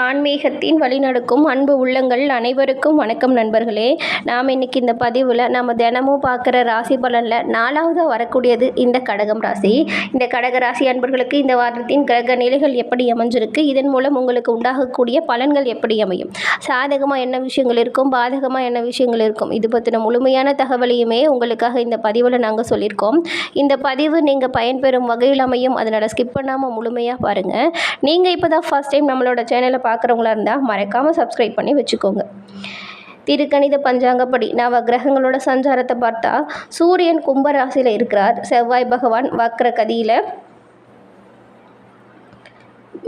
ஆன்மீகத்தின் வழிநடக்கும் அன்பு உள்ளங்கள் அனைவருக்கும் வணக்கம் நண்பர்களே. நாம் இன்றைக்கி இந்த பதிவில் நம்ம தினமும் பார்க்குற ராசி பலனில் 4வது வரக்கூடியது இந்த கடகம் ராசி. இந்த கடக ராசி அன்பர்களுக்கு இந்த வாரத்தின் கிரக நிலைகள் எப்படி அமைஞ்சிருக்கு, இதன் மூலம் உங்களுக்கு உண்டாகக்கூடிய பலன்கள் எப்படி அமையும், சாதகமாக என்ன விஷயங்கள் இருக்கும், பாதகமாக என்ன விஷயங்கள் இருக்கும், இது பற்றின முழுமையான தகவலையுமே உங்களுக்காக இந்த பதிவில் நாங்கள் சொல்லியிருக்கோம். இந்த பதிவு நீங்கள் பயன்பெறும் வகையில் அமையும், அதனால் ஸ்கிப் பண்ணாமல் முழுமையாக பாருங்கள். நீங்கள் இப்போ தான் ஃபர்ஸ்ட் டைம் நம்மளோட சேனலை பார்க்குறவங்களா இருந்தால் மறக்காமல் சப்ஸ்கிரைப் பண்ணி வச்சுக்கோங்க. திருக்கணித பஞ்சாங்கப்படி நவ கிரகங்களோட சஞ்சாரத்தை பார்த்தா சூரியன் கும்பராசியில் இருக்கிறார். செவ்வாய் பகவான் வக்ர கதியில்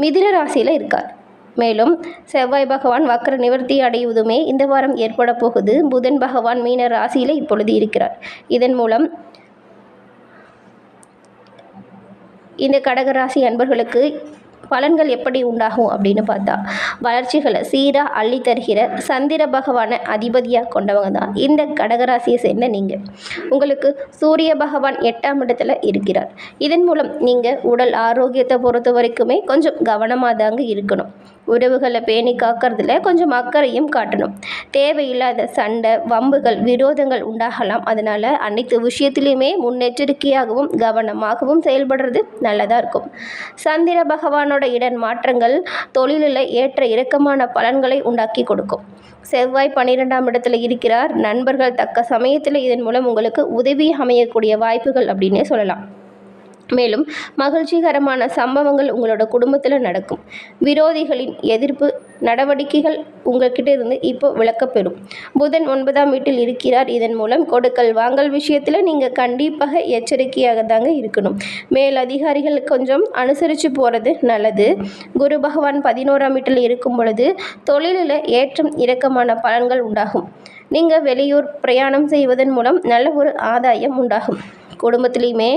மிதுன ராசியில் இருக்கார். மேலும் செவ்வாய் பகவான் வக்ர நிவர்த்தி அடைவதுமே இந்த வாரம் ஏற்பட போகுது. புதன் பகவான் மீன ராசியில் இப்பொழுது இருக்கிறார். இதன் மூலம் இந்த கடகராசி அன்பர்களுக்கு பலன்கள் எப்படி உண்டாகும் அப்படின்னு பார்த்தா, வளர்ச்சிகளை சீராக அள்ளி தருகிற சந்திர பகவானை அதிபதியாக கொண்டவங்க தான் இந்த கடகராசியை சேர்ந்த நீங்கள். உங்களுக்கு சூரிய பகவான் 8ஆம் இடத்துல இருக்கிறார். இதன் மூலம் நீங்கள் உடல் ஆரோக்கியத்தை பொறுத்த வரைக்குமே கொஞ்சம் கவனமாக தாங்க இருக்கணும். உறவுகளை பேணி காக்கிறதுல கொஞ்சம் அக்கறையும் காட்டணும். தேவையில்லாத சண்டை, வம்புகள், விரோதங்கள் உண்டாகலாம். அதனால் அனைத்து விஷயத்திலையுமே முன்னெச்சரிக்கையாகவும் கவனமாகவும் செயல்படுறது நல்லதாக இருக்கும். சந்திர பகவானோட இடன் மாற்றங்கள் தொழிலில் ஏற்ற இறக்கமான பலன்களை உண்டாக்கி கொடுக்கும். செவ்வாய் 12ஆம் இடத்துல இருக்கிறார். நண்பர்கள் தக்க சமயத்தில் இதன் மூலம் உங்களுக்கு உதவி அமையக்கூடிய வாய்ப்புகள் அப்படின்னே சொல்லலாம். மேலும் மகிழ்ச்சிகரமான சம்பவங்கள் உங்களோட குடும்பத்தில் நடக்கும். விரோதிகளின் எதிர்ப்பு நடவடிக்கைகள் உங்கள்கிட்ட இருந்து இப்போ விளக்கப்பெறும். புதன் 9ஆம் வீட்டில் இருக்கிறார். இதன் மூலம் கொடுக்கல் வாங்கல் விஷயத்தில் நீங்கள் கண்டிப்பாக எச்சரிக்கையாக தாங்க இருக்கணும். மேல் அதிகாரிகள் கொஞ்சம் அனுசரித்து போகிறது நல்லது. குரு பகவான் 11ஆம் வீட்டில் இருக்கும் பொழுது தொழிலில் ஏற்றம் இறக்கமான பலன்கள் உண்டாகும். நீங்கள் வெளியூர் பிரயாணம் செய்வதன் மூலம் நல்ல ஒரு ஆதாயம் உண்டாகும். குடும்பத்திலையுமே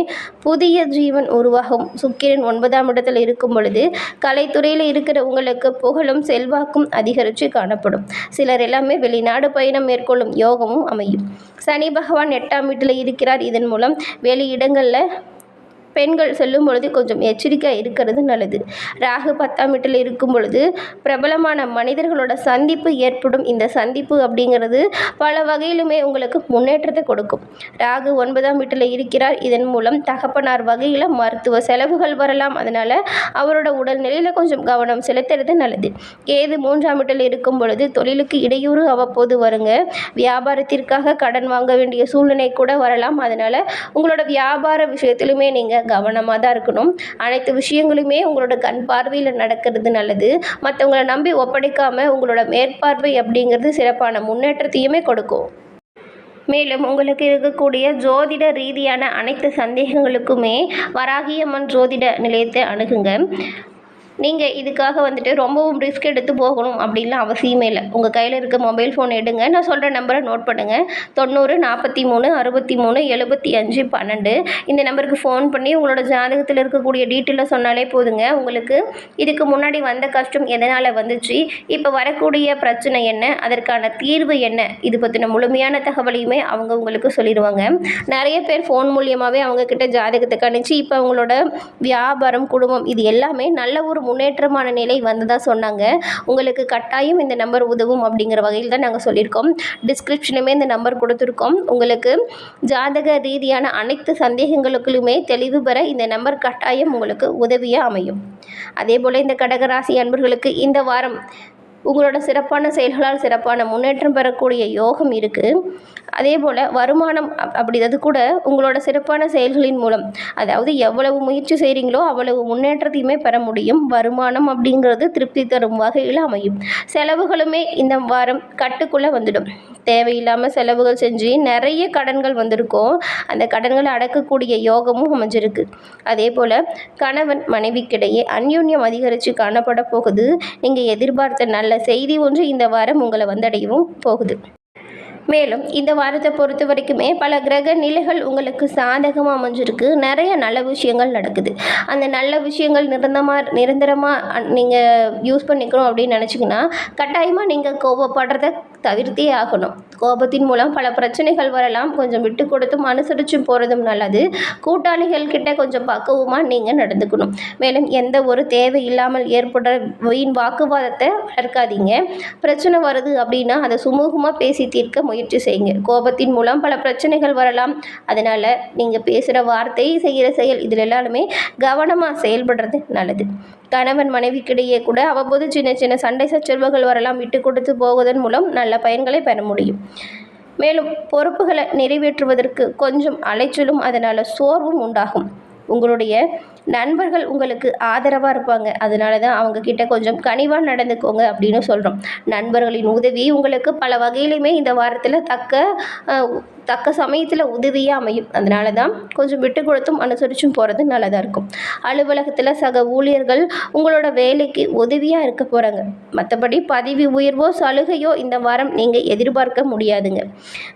புதிய ஜீவன் உருவாகும். சுக்கிரன் 9ஆம் இடத்தில் இருக்கும் பொழுது கலைத்துறையில் இருக்கிற உங்களுக்கு புகழும் செல்வாக்கும் அதிகரித்து காணப்படும். சிலர் எல்லாமே வெளிநாடு பயணம் மேற்கொள்ளும் யோகமும் அமையும். சனி பகவான் 8ஆம் வீட்டில் இருக்கிறார். இதன் மூலம் வெளியிடங்களில் பெண்கள் செல்லும் பொழுது கொஞ்சம் எச்சரிக்கையாக இருக்கிறது நல்லது. ராகு 10ஆம் வீட்டில் இருக்கும் பொழுது பிரபலமான மனிதர்களோட சந்திப்பு ஏற்படும். இந்த சந்திப்பு அப்படிங்கிறது பல வகையிலுமே உங்களுக்கு முன்னேற்றத்தை கொடுக்கும். ராகு 9ஆம் வீட்டில் இருக்கிறார். இதன் மூலம் தகப்பனார் வகையில் மருத்துவ செலவுகள் வரலாம். அதனால் அவரோட உடல்நிலையில் கொஞ்சம் கவனம் செலுத்துறது நல்லது. கேது 3ஆம் வீட்டில் இருக்கும் பொழுது தொழிலுக்கு இடையூறு அவ்வப்போது வருங்க. வியாபாரத்திற்காக கடன் வாங்க வேண்டிய சூழ்நிலை கூட வரலாம். அதனால் உங்களோட வியாபார விஷயத்திலுமே நீங்கள் கவனமாக தான் இருக்கணும். அனைத்து விஷயங்களுமே உங்களோட கண் பார்வையில் நடக்கிறது நல்லது. மற்றவங்களை நம்பி ஒப்படைக்காமல் உங்களோட மேற்பார்வை அப்படிங்கிறது சிறப்பான முன்னேற்றத்தையுமே கொடுக்கும். மேலும் உங்களுக்கு இருக்கக்கூடிய ஜோதிட ரீதியான அனைத்து சந்தேகங்களுக்குமே வராகியம்மன் ஜோதிட நிலையத்தை அணுகுங்க. நீங்கள் இதுக்காக ரொம்பவும் ரிஸ்க் எடுத்து போகணும் அப்படின்லாம் அவசியமே இல்லை. உங்கள் கையில் இருக்க மொபைல் ஃபோன் எடுங்க. நான் சொல்கிற நம்பரை நோட் பண்ணுங்கள். 90 43 63 75 12. இந்த நம்பருக்கு ஃபோன் பண்ணி உங்களோட ஜாதகத்தில் இருக்கக்கூடிய டீட்டெயிலை சொன்னாலே போதுங்க. உங்களுக்கு இதுக்கு முன்னாடி வந்த கஷ்டம் எதனால் வந்துச்சு, இப்போ வரக்கூடிய பிரச்சனை என்ன, அதற்கான தீர்வு என்ன, இது பற்றின முழுமையான தகவலையுமே அவங்க உங்களுக்கு சொல்லிடுவாங்க. நிறைய பேர் ஃபோன் மூலியமாகவே அவங்கக்கிட்ட ஜாதகத்தை கணிச்சு இப்போ அவங்களோட வியாபாரம், குடும்பம் இது எல்லாமே நல்ல ஒரு முன்னேற்றமான நிலை வந்ததாக சொன்னாங்க. உங்களுக்கு கட்டாயம் இந்த நம்பர் உதவும் அப்படிங்கிற வகையில் தான் நாங்கள் சொல்லியிருக்கோம். டிஸ்கிரிப்ஷனுமே இந்த நம்பர் கொடுத்துருக்கோம். உங்களுக்கு ஜாதக ரீதியான அனைத்து சந்தேகங்களுக்குமே தெளிவு பெற இந்த நம்பர் கட்டாயம் உங்களுக்கு உதவியாக அமையும். அதே போல் இந்த கடகராசி அன்பர்களுக்கு இந்த வாரம் உங்களோட சிறப்பான செயல்களால் சிறப்பான முன்னேற்றம் பெறக்கூடிய யோகம் இருக்குது. அதே போல் வருமானம் அது கூட உங்களோட சிறப்பான செயல்களின் மூலம், அதாவது எவ்வளவு முயற்சி செய்கிறீங்களோ அவ்வளவு முன்னேற்றத்தையுமே பெற முடியும். வருமானம் அப்படிங்கிறது திருப்தி தரும் வகையில் அமையும். செலவுகளுமே இந்த வாரம் கட்டுக்குள்ளே வந்துடும். தேவையில்லாமல் செலவுகள் செஞ்சு நிறைய கடன்கள் வந்திருக்கும். அந்த கடன்களை அடக்கக்கூடிய யோகமும் அமைஞ்சிருக்கு. அதே போல் கணவன் மனைவிக்கிடையே அந்யோன்யம் அதிகரித்து காணப்பட போகுது. நீங்கள் எதிர்பார்த்த நல்ல செய்தி ஒன்று இந்த வாரம் உங்களை வந்தடையவும் போகுது. மேலும் இந்த வாரத்தை பொறுத்த வரைக்குமே பல கிரக நிலைகள் உங்களுக்கு சாதகமாக அமைஞ்சிருக்கு. நிறைய நல்ல விஷயங்கள் நடக்குது. அந்த நல்ல விஷயங்கள் நிரந்தரமாக நீங்கள் யூஸ் பண்ணிக்கணும் அப்படின்னு நினச்சிங்கன்னா கட்டாயமாக நீங்கள் கோபப்படுறத தவிர்த்தே ஆகணும். கோபத்தின் மூலம் பல பிரச்சனைகள் வரலாம். கொஞ்சம் விட்டு கொடுத்தும் அனுசரிச்சும் போகிறதும் நல்லது. கூட்டாளிகள் கிட்ட கொஞ்சம் பக்குவமாக நீங்கள் நடந்துக்கணும். மேலும் எந்த ஒரு தேவையில்லாமல் ஏற்படுற வீண் வாக்குவாதத்தை வளர்க்காதீங்க. பிரச்சனை வருது அப்படின்னா அதை சுமூகமாக பேசி தீர்க்க முயற்சி செய்யுங்க. கோபத்தின் மூலம் பல பிரச்சனைகள் வரலாம். அதனால் நீங்கள் பேசுகிற வார்த்தை, செய்கிற செயல் இதில் எல்லாருமே கவனமாக செயல்படுறது நல்லது. கணவன் மனைவிக்கிடையே கூட அவ்வப்போது சின்ன சின்ன சண்டை சச்சரவுகள் வரலாம். விட்டு கொடுத்து போவதன் மூலம் நல்ல பயன்களை பெற முடியும். மேலும் பொறுப்புகளை நிறைவேற்றுவதற்கு கொஞ்சம் அலைச்சலும் அதனால் சோர்வும் உண்டாகும். உங்களுடைய நண்பர்கள் உங்களுக்கு ஆதரவாக இருப்பாங்க. அதனால தான் அவங்கக்கிட்ட கொஞ்சம் கனிவாக நடந்துக்கோங்க அப்படின்னு சொல்கிறோம். நண்பர்களின் உதவி உங்களுக்கு பல வகையிலுமே இந்த வாரத்தில் தக்க சமயத்தில் உதவியாக அமையும். அதனால தான் கொஞ்சம் விட்டு கொடுத்தும் அனுசரிச்சும் போகிறது நல்லதாக இருக்கும். அலுவலகத்தில் சக ஊழியர்கள் உங்களோட வேலைக்கு உதவியாக இருக்க போகிறாங்க. மற்றபடி பதவி உயர்வோ சலுகையோ இந்த வாரம் நீங்கள் எதிர்பார்க்க முடியாதுங்க.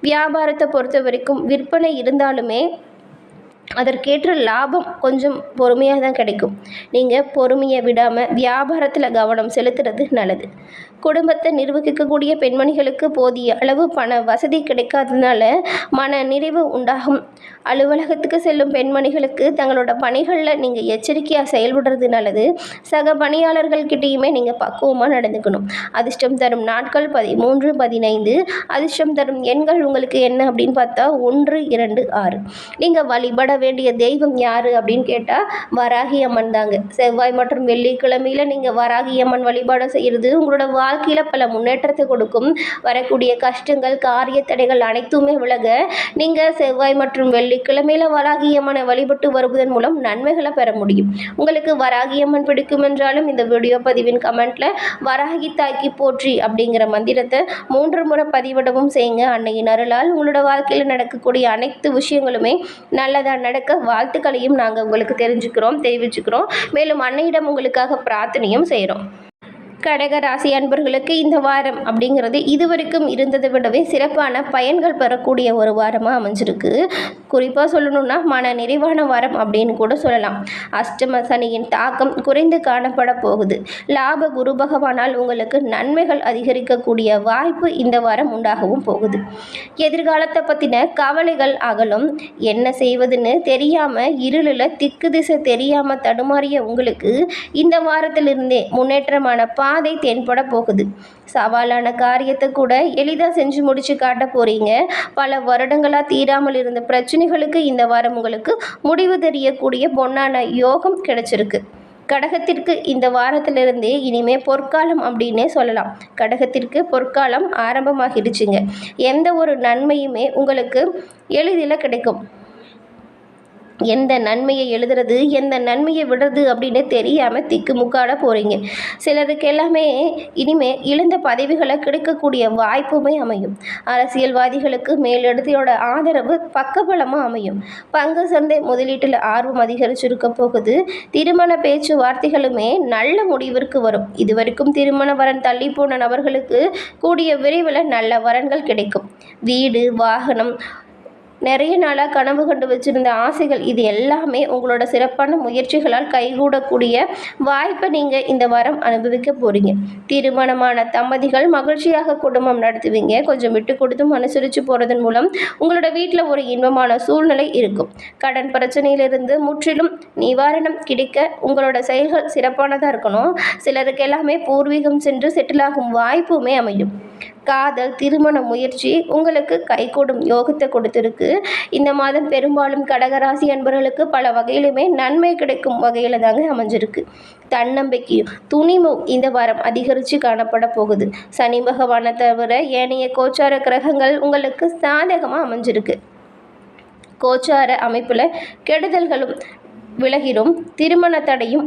வியாபாரத்தை பொறுத்த வரைக்கும் விற்பனை இருந்தாலுமே அதற்கேற்ற லாபம் கொஞ்சம் பொறுமையாக தான் கிடைக்கும். நீங்கள் பொறுமையை விடாமல் வியாபாரத்தில் கவனம் செலுத்துறது நல்லது. குடும்பத்தை நிர்வகிக்கக்கூடிய பெண்மணிகளுக்கு போதிய அளவு பண வசதி கிடைக்காததுனால மன நிறைவு உண்டாகும். அலுவலகத்துக்கு செல்லும் பெண்மணிகளுக்கு தங்களோட பணிகளில் நீங்கள் எச்சரிக்கையாக செயல்படுறது நல்லது. சக பணியாளர்கள்கிட்டையுமே நீங்கள் பக்குவமாக நடந்துக்கணும். அதிர்ஷ்டம் தரும் நாட்கள் 13, 15. அதிர்ஷ்டம் தரும் எண்கள் உங்களுக்கு என்ன அப்படின்னு பார்த்தா 1, 2, 6. நீங்கள் வழிபட வேண்டிய தெய்வம் யார் அப்படின்னு கேட்டால் வராகி அம்மன் தாங்க. செவ்வாய் மற்றும் வெள்ளிக்கிழமையில் நீங்கள் வராகி அம்மன் வழிபாடு செய்கிறது உங்களோட வாழ்க்கையில் பல முன்னேற்றத்தை கொடுக்கும். வரக்கூடிய கஷ்டங்கள், காரிய தடைகள் அனைத்துமே விலக நீங்கள் செவ்வாய் மற்றும் வெள்ளிக்கிழமையில் வராகியம்மனை வழிபட்டு வருவதன் மூலம் நன்மைகளை பெற முடியும். உங்களுக்கு வராகியம்மன் பிடிக்கும் என்றாலும் இந்த வீடியோ பதிவின் கமெண்ட்டில் வராகி தாக்கி போற்றி அப்படிங்கிற மந்திரத்தை 3 முறை பதிவிடவும் செய்யுங்க. அன்னையின் அருளால் உங்களோட வாழ்க்கையில் நடக்கக்கூடிய அனைத்து விஷயங்களுமே நல்லதாக நடக்க வாழ்த்துக்களையும் நாங்கள் உங்களுக்கு தெரிவிச்சுக்கிறோம். மேலும் அன்னையிடம் உங்களுக்காக பிரார்த்தனையும் செய்கிறோம். கடக ராசி அன்பர்களுக்கு இந்த வாரம் அப்படிங்கிறது இதுவரைக்கும் இருந்ததை விடவே சிறப்பான பயன்கள் பெறக்கூடிய ஒரு வாரமாக அமைஞ்சிருக்கு. குறிப்பாக சொல்லணும்னா மன நிறைவான வாரம் அப்படின்னு கூட சொல்லலாம். அஷ்டம சனியின் தாக்கம் குறைந்து காணப்பட போகுது. லாப குரு பகவானால் உங்களுக்கு நன்மைகள் அதிகரிக்கக்கூடிய வாய்ப்பு இந்த வாரம் உண்டாகவும் போகுது. எதிர்காலத்தை பற்றின கவலைகள் அகலும். என்ன செய்வதுன்னு தெரியாமல் இருளில் திக்கு திசை தெரியாமல் தடுமாறிய உங்களுக்கு இந்த வாரத்திலிருந்தே முன்னேற்றமான பாதை தென்பட போகுது. சவாலான காரியத்தை கூட எளிதாக செஞ்சு முடிச்சு காட்ட போறீங்க. பல வருடங்களாக தீராமல் இருந்த பிரச்சனைகளுக்கு இந்த வாரம் உங்களுக்கு முடிவு தெரியக்கூடிய பொன்னான யோகம் கிடைச்சிருக்கு. கடகத்திற்கு இந்த வாரத்திலிருந்தே இனிமே பொற்காலம் அப்படின்னே சொல்லலாம். கடகத்திற்கு பொற்காலம் ஆரம்பமாகிடுச்சுங்க. எந்த ஒரு நன்மையுமே உங்களுக்கு எளிதில் கிடைக்கும். எந்த நன்மையை எழுதுறது எந்த நன்மையை விடுறது அப்படின்னு தெரியாமல் திக்குமுக்காட போகிறீங்க. சிலருக்கு எல்லாமே இனிமே இழந்த பதவிகளை கிடைக்கக்கூடிய வாய்ப்புமே அமையும். அரசியல்வாதிகளுக்கு மேலிடத்தையோட ஆதரவு பக்கபலமாக அமையும். பங்கு சந்தை முதலீட்டில் ஆர்வம் அதிகரிச்சிருக்க போகுது. திருமண பேச்சுவார்த்தைகளுமே நல்ல முடிவிற்கு வரும். இதுவரைக்கும் திருமண வரன் தள்ளி போன நபர்களுக்கு கூடிய விரைவில் நல்ல வரன்கள் கிடைக்கும். வீடு, வாகனம், நிறைய நாளாக கனவு கண்டு வச்சுருந்த ஆசைகள் இது எல்லாமே உங்களோட சிறப்பான முயற்சிகளால் கைகூடக்கூடிய வாய்ப்பை நீங்கள் இந்த வாரம் அனுபவிக்க போகிறீங்க. திருமணமான தம்பதிகள் மகிழ்ச்சியாக குடும்பம் நடத்துவீங்க. கொஞ்சம் விட்டு கொடுத்தும் அனுசரித்து போகிறதன் மூலம் உங்களோட வீட்டில் ஒரு இன்பமான சூழ்நிலை இருக்கும். கடன் பிரச்சனையிலிருந்து முற்றிலும் நிவாரணம் கிடைக்க உங்களோட செயல்கள் சிறப்பானதாக இருக்கணும். சிலருக்கு எல்லாமே பூர்வீகம் சென்று செட்டில் ஆகும் வாய்ப்புமே அமையும். காதல், திருமண முயற்சி உங்களுக்கு கைகூடும் யோகத்தை கொடுத்துருக்கு. இந்த மாதம் பெரும்பாலும் கடகராசி அன்பர்களுக்கு பல வகையிலுமே நன்மை கிடைக்கும் வகையில் தாங்க அமைஞ்சிருக்கு. தன்னம்பிக்கையும் துணிவும் இந்த வாரம் அதிகரித்து காணப்பட போகுது. சனி பகவானை தவிர ஏனைய கோச்சார கிரகங்கள் உங்களுக்கு சாதகமாக அமைஞ்சிருக்கு. கோச்சார அமைப்பில் கெடுதல்களும் விலகிடும், திருமண தடையும்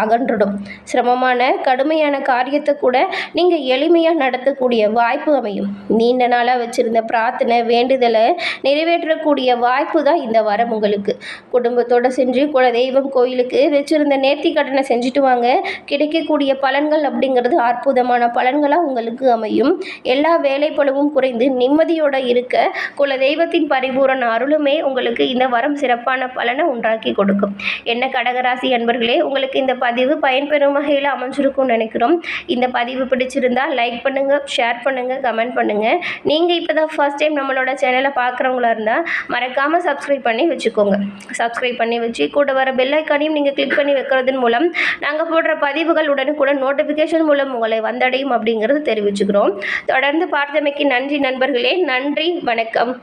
அகன்றுடும். சிரமமான கடுமையான காரியத்தை கூட நீங்கள் எளிமையாக நடத்தக்கூடிய வாய்ப்பு அமையும். நீண்ட நாளாக வச்சுருந்த பிரார்த்தனை வேண்டுதலை நிறைவேற்றக்கூடிய வாய்ப்பு தான் இந்த வாரம் உங்களுக்கு. குடும்பத்தோடு சென்று குலதெய்வம் கோயிலுக்கு வச்சுருந்த நேர்த்தி கடனை செஞ்சுட்டு வாங்க. கிடைக்கக்கூடிய பலன்கள் அப்படிங்கிறது அற்புதமான பலன்களாக உங்களுக்கு அமையும். எல்லா வேலைப்பளுவும் குறைந்து நிம்மதியோடு இருக்க குலதெய்வத்தின் பரிபூரண அருளுமே உங்களுக்கு இந்த வாரம் சிறப்பான பலனை உண்டாக்கி கொடுக்கும். என்ன கடகராசி அன்பர்களே, உங்களுக்கு இந்த பதிவு பயன்பெறும் வகையில் அமைஞ்சிருக்கும்னு நினைக்கிறோம். இந்த பதிவு பிடிச்சிருந்தால் லைக் பண்ணுங்கள், ஷேர் பண்ணுங்கள், கமெண்ட் பண்ணுங்கள். நீங்கள் இப்போ தான் ஃபர்ஸ்ட் டைம் நம்மளோட சேனலை பார்க்குறவங்களா இருந்தால் மறக்காமல் சப்ஸ்கிரைப் பண்ணி வச்சுக்கோங்க. சப்ஸ்கிரைப் பண்ணி வச்சு கூட வர பெல் ஐக்கானையும் நீங்கள் கிளிக் பண்ணி வைக்கிறதன் மூலம் நாங்கள் போடுற பதிவுகள் உடனுக்குடன் நோட்டிஃபிகேஷன் மூலம் உங்களை வந்தடையும் அப்படிங்கிறது தெரிவிச்சுக்கிறோம். தொடர்ந்து பார்த்தமைக்கு நன்றி நண்பர்களே. நன்றி, வணக்கம்.